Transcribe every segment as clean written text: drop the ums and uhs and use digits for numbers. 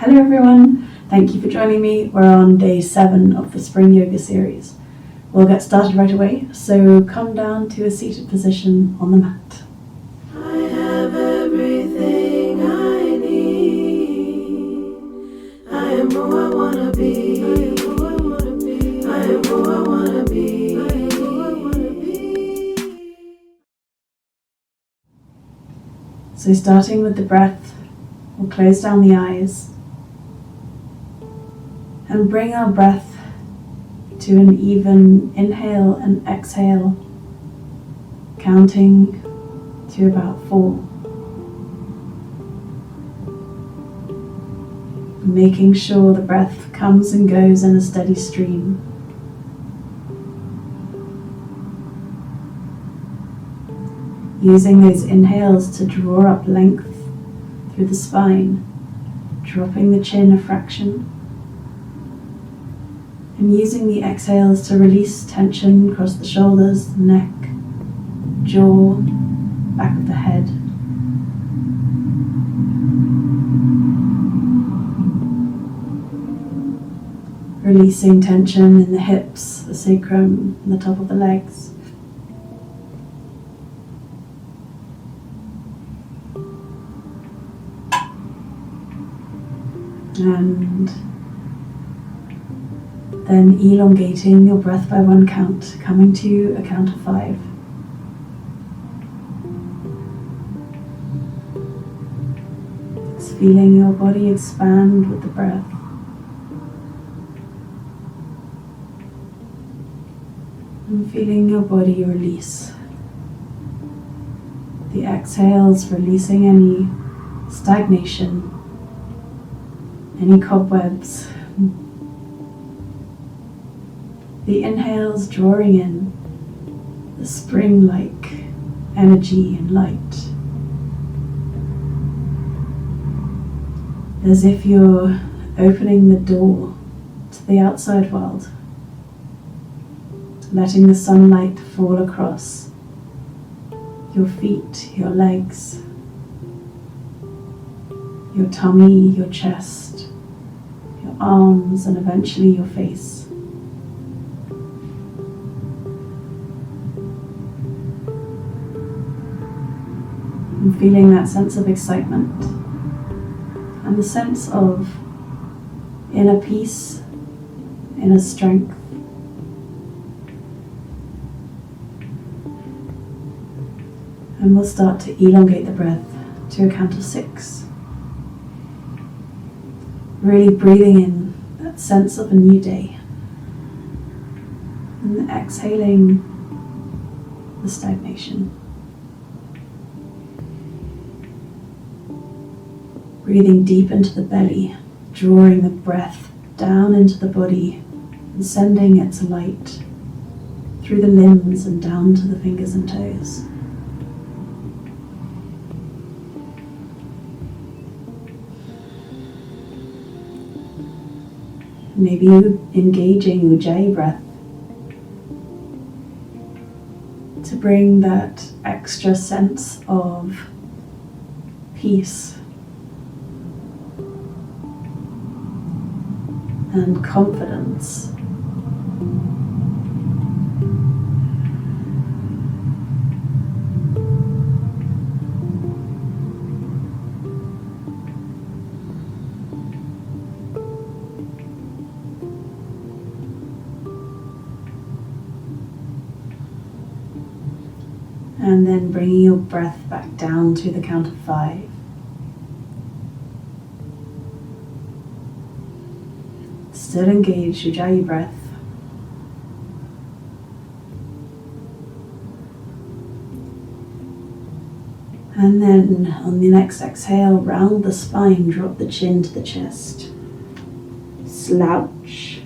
Hello everyone, thank you for joining me. We're on day 7 of the Spring Yoga series. We'll get started right away, so come down to a seated position on the mat. I have everything I need. I am who I wanna be. I am who I wanna be. So starting with the breath, we'll close down the eyes and bring our breath to an even inhale and exhale, counting to about 4. Making sure the breath comes and goes in a steady stream. Using those inhales to draw up length through the spine, dropping the chin a fraction. And using the exhales to release tension across the shoulders, the neck, jaw, back of the head. Releasing tension in the hips, the sacrum, and the top of the legs. And then elongating your breath by 1 count, coming to a count of 5. Just feeling your body expand with the breath. And feeling your body release. The exhales releasing any stagnation, any cobwebs. The inhales drawing in the spring-like energy and light. As if you're opening the door to the outside world, letting the sunlight fall across your feet, your legs, your tummy, your chest, your arms, and eventually your face. And feeling that sense of excitement and the sense of inner peace, inner strength. And we'll start to elongate the breath to a count of 6. Really breathing in that sense of a new day. And exhaling the stagnation. Breathing deep into the belly, drawing the breath down into the body and sending its light through the limbs and down to the fingers and toes. Maybe engaging Ujjayi breath to bring that extra sense of peace and confidence. And then bringing your breath back down to the count of 5. Still engage Ujjayi breath. And then on the next exhale, round the spine, drop the chin to the chest. Slouch,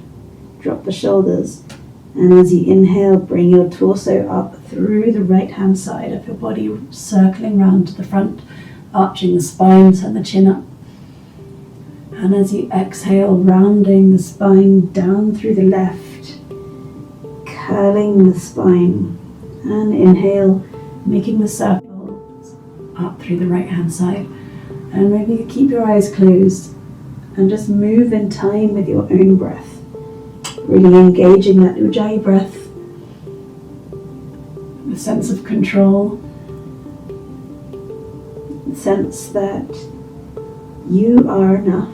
drop the shoulders. And as you inhale, bring your torso up through the right hand side of your body, circling round to the front, arching the spine, send the chin up. And as you exhale, rounding the spine down through the left, curling the spine. And inhale, making the circle up through the right hand side. And maybe keep your eyes closed and just move in time with your own breath, really engaging that Ujjayi breath, the sense of control, the sense that you are enough.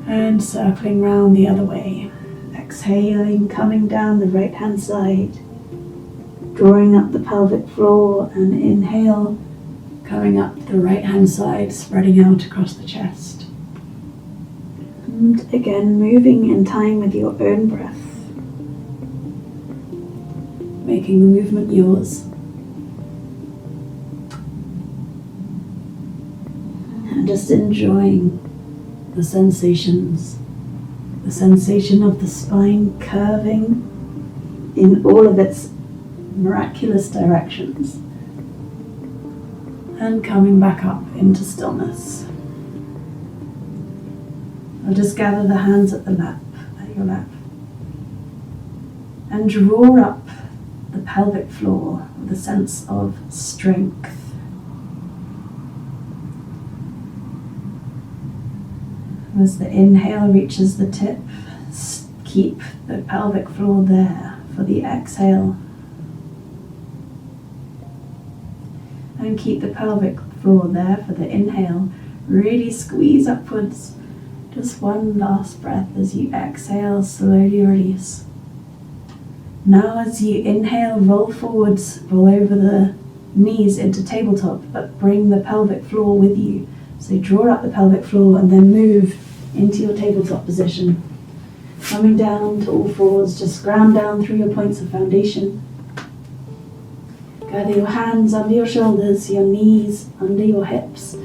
And circling round the other way, exhaling, coming down the right hand side, drawing up the pelvic floor, and inhale, coming up the right hand side, spreading out across the chest. And again, moving in time with your own breath, making the movement yours. And just enjoying the sensations, the sensation of the spine curving in all of its miraculous directions, and coming back up into stillness. I'll just gather the hands at your lap, and draw up the pelvic floor with a sense of strength. As the inhale reaches the tip, keep the pelvic floor there for the exhale. And keep the pelvic floor there for the inhale. Really squeeze upwards. Just one last breath as you exhale, slowly release. Now as you inhale, roll forwards, roll over the knees into tabletop, but bring the pelvic floor with you. So draw up the pelvic floor and then move into your tabletop position. Coming down to all fours, just ground down through your points of foundation. Gather your hands under your shoulders, your knees under your hips.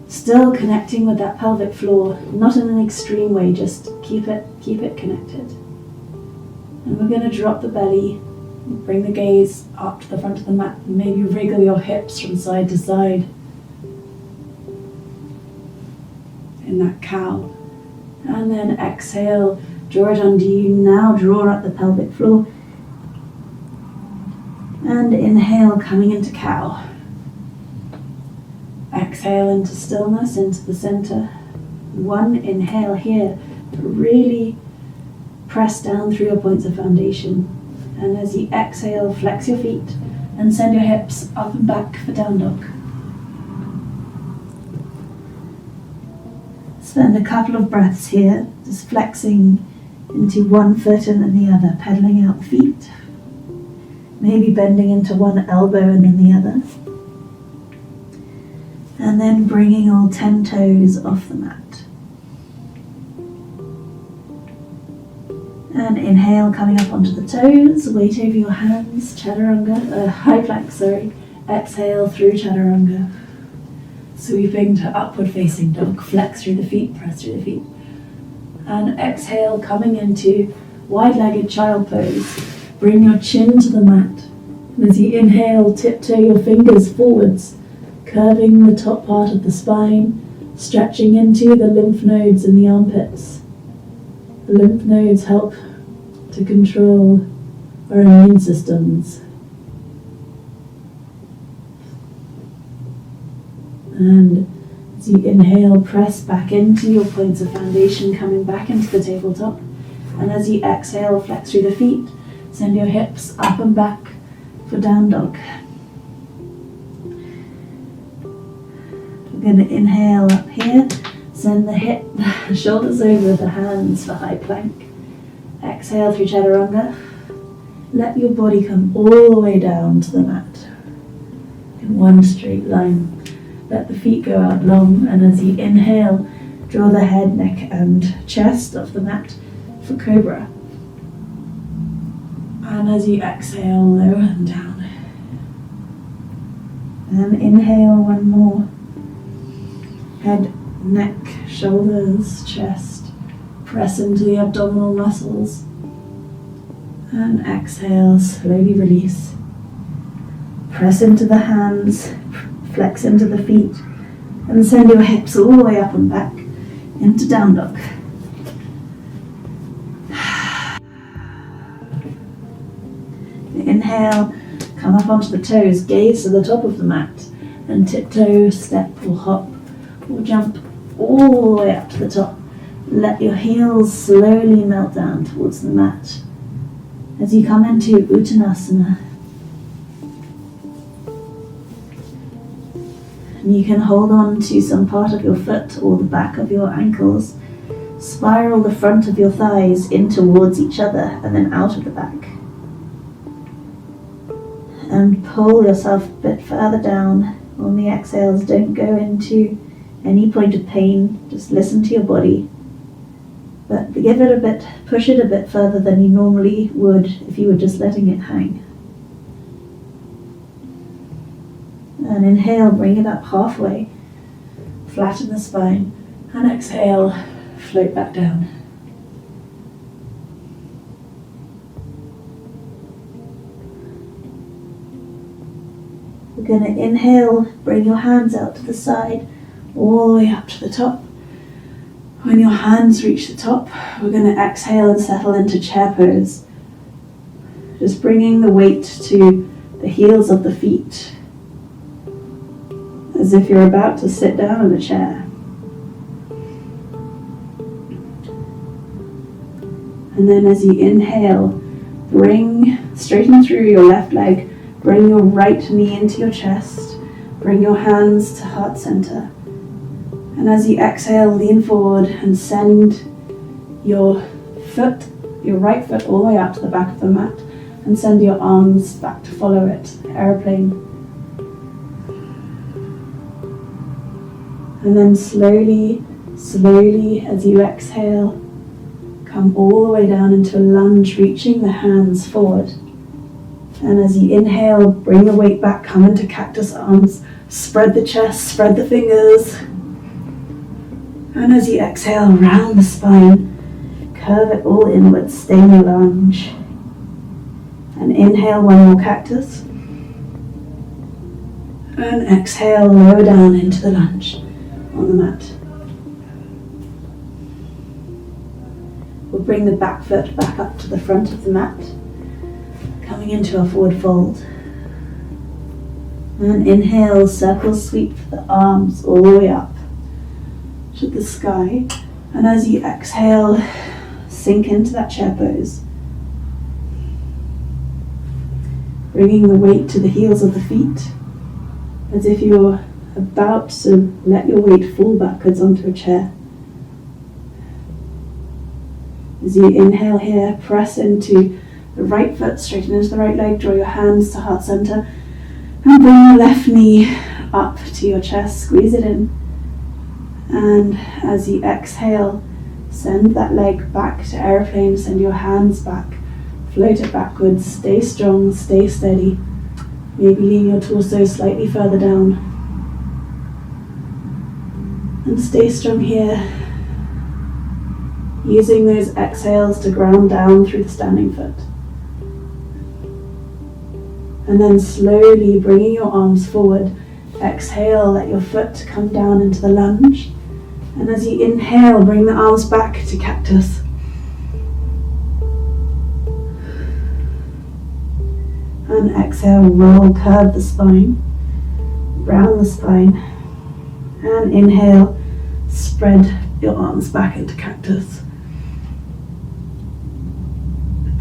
Still connecting with that pelvic floor, not in an extreme way, just keep it connected. And we're going to drop the belly, bring the gaze up to the front of the mat, and maybe wriggle your hips from side to side in that cow. And then exhale, draw it under you. Now draw up the pelvic floor. And inhale, coming into cow. Exhale into stillness, into the center. One inhale here, but really press down through your points of foundation. And as you exhale, flex your feet and send your hips up and back for down dog. Spend a couple of breaths here, just flexing into one foot and then the other, pedaling out the feet. Maybe bending into one elbow and then the other. And then bringing all 10 toes off the mat. And inhale, coming up onto the toes, weight over your hands, high plank, Exhale through chaturanga. Sweeping to upward facing dog, flex through the feet, press through the feet. And exhale, coming into wide-legged child pose. Bring your chin to the mat. And as you inhale, tiptoe your fingers forwards, curving the top part of the spine, stretching into the lymph nodes in the armpits. The lymph nodes help to control our immune systems. And as you inhale, press back into your points of foundation, coming back into the tabletop. And as you exhale, flex through the feet, send your hips up and back for down dog. We're going to inhale up here, send the shoulders over the hands for high plank. Exhale through chaturanga. Let your body come all the way down to the mat in one straight line. Let the feet go out long, and as you inhale, draw the head, neck and chest off the mat for cobra. And as you exhale, lower and down. And inhale, one more. Head, neck, shoulders, chest. Press into the abdominal muscles. And exhale, slowly release. Press into the hands, flex into the feet, and send your hips all the way up and back into down dog. Inhale, come up onto the toes, gaze to the top of the mat, and tiptoe, step or hop or jump all the way up to the top. Let your heels slowly melt down towards the mat as you come into Uttanasana. And you can hold on to some part of your foot or the back of your ankles. Spiral the front of your thighs in towards each other and then out of the back. And pull yourself a bit further down. On the exhales, don't go into any point of pain. Just listen to your body. But give it a bit, push it a bit further than you normally would if you were just letting it hang. And inhale, bring it up halfway. Flatten the spine. And exhale, float back down. We're going to inhale, bring your hands out to the side, all the way up to the top. When your hands reach the top, we're going to exhale and settle into chair pose. Just bringing the weight to the heels of the feet, as if you're about to sit down in a chair. And then as you inhale, straighten through your left leg, bring your right knee into your chest, bring your hands to heart center. And as you exhale, lean forward and send your right foot all the way out to the back of the mat and send your arms back to follow it, airplane. And then slowly, as you exhale, come all the way down into a lunge, reaching the hands forward. And as you inhale, bring the weight back, come into cactus arms, spread the chest, spread the fingers. And as you exhale, round the spine, curve it all inwards, stay in the lunge. And inhale, one more cactus. And exhale, lower down into the lunge on the mat. We'll bring the back foot back up to the front of the mat, coming into a forward fold. And inhale, circle sweep the arms all the way up to the sky. And as you exhale, sink into that chair pose. Bringing the weight to the heels of the feet, as if you're about to let your weight fall backwards onto a chair. As you inhale here, press into the right foot, straighten into the right leg, draw your hands to heart center, and bring your left knee up to your chest, squeeze it in. And as you exhale, send that leg back to airplane, send your hands back, float it backwards, stay strong, stay steady. Maybe lean your torso slightly further down. And stay strong here, using those exhales to ground down through the standing foot. And then slowly bringing your arms forward, exhale, let your foot come down into the lunge. And as you inhale, bring the arms back to cactus. And exhale, roll, curve the spine, round the spine. And inhale, spread your arms back into cactus.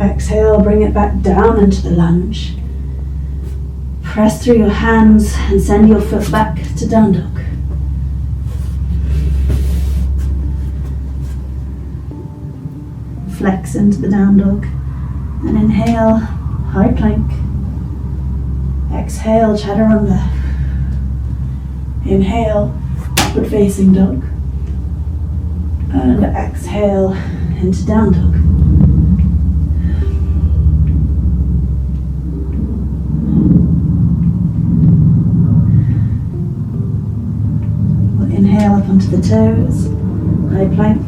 Exhale, bring it back down into the lunge. Press through your hands and send your foot back to down dog. Flex into the down dog. And inhale, high plank. Exhale, chaturanga. Inhale, upward facing dog. And exhale into down dog. We'll inhale up onto the toes, high plank.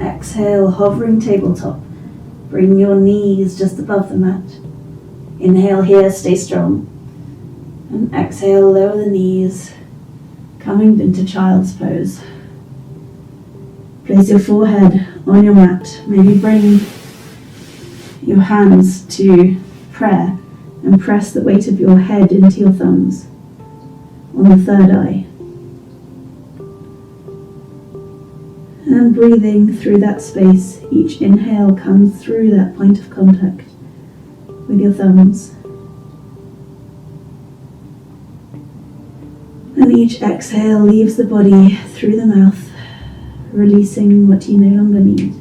Exhale, hovering tabletop. Bring your knees just above the mat. Inhale here, stay strong. And exhale, lower the knees, coming into child's pose. Place your forehead on your mat. Maybe bring your hands to prayer and press the weight of your head into your thumbs on the third eye. And breathing through that space, each inhale comes through that point of contact with your thumbs. And each exhale leaves the body through the mouth, releasing what you no longer need.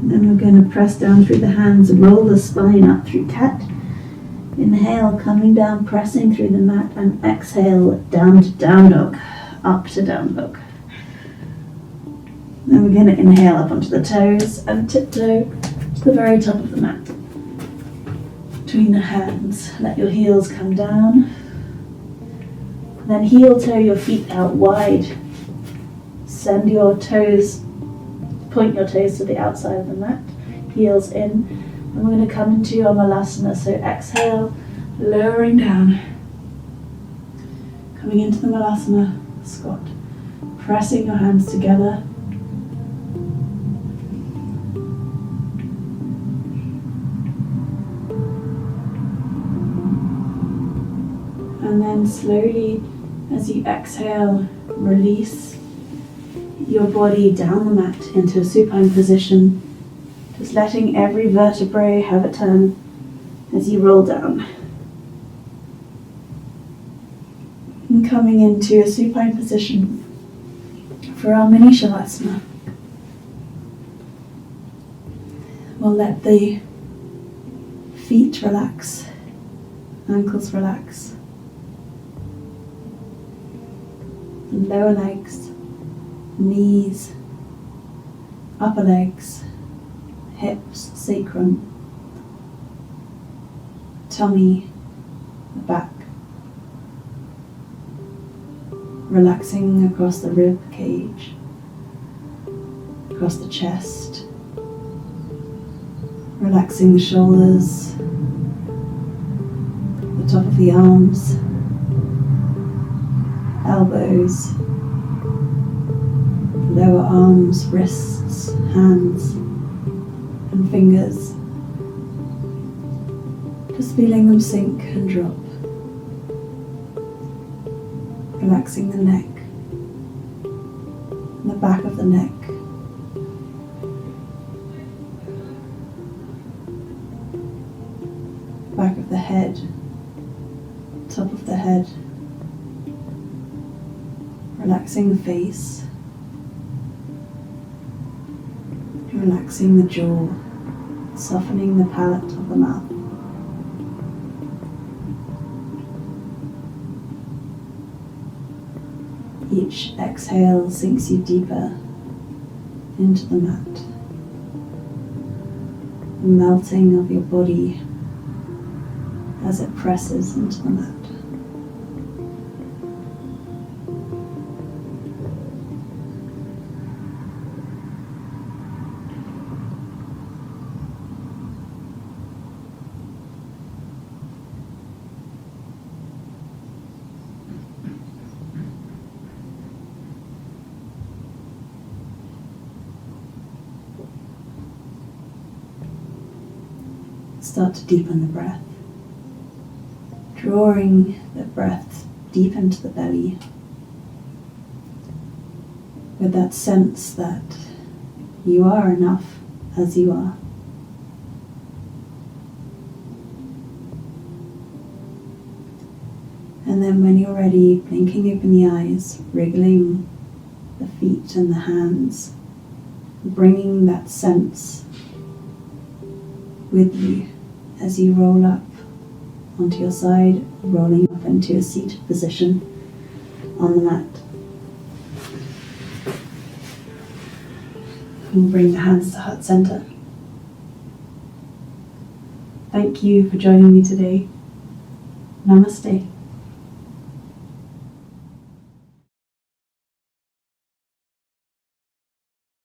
Then we're going to press down through the hands, roll the spine up through cat. Inhale, coming down, pressing through the mat, and exhale, down to down dog, up to down dog. Then we're going to inhale up onto the toes and tiptoe to the very top of the mat. Between the hands, let your heels come down. Then heel toe your feet out wide. Send your toes, point your toes to the outside of the mat, heels in. And we're going to come into your malasana. So exhale, lowering down. Coming into the malasana squat. Pressing your hands together. And then slowly, as you exhale, release your body down the mat into a supine position, just letting every vertebrae have a turn as you roll down. And coming into a supine position for our mini shavasana. We'll let the feet relax, ankles relax. Lower legs, knees, upper legs, hips, sacrum, tummy, the back. Relaxing across the rib cage, across the chest. Relaxing the shoulders, the top of the arms, elbows, lower arms, wrists, hands, and fingers. Just feeling them sink and drop. Relaxing the neck, and the back of the neck. Back of the head, top of the head. Relaxing the face, relaxing the jaw, softening the palate of the mouth. Each exhale sinks you deeper into the mat. The melting of your body as it presses into the mat. Start to deepen the breath, drawing the breath deep into the belly with that sense that you are enough as you are. And then when you're ready, blinking open the eyes, wriggling the feet and the hands, bringing that sense with you as you roll up onto your side, rolling up into a seated position on the mat. And bring the hands to heart center. Thank you for joining me today. Namaste.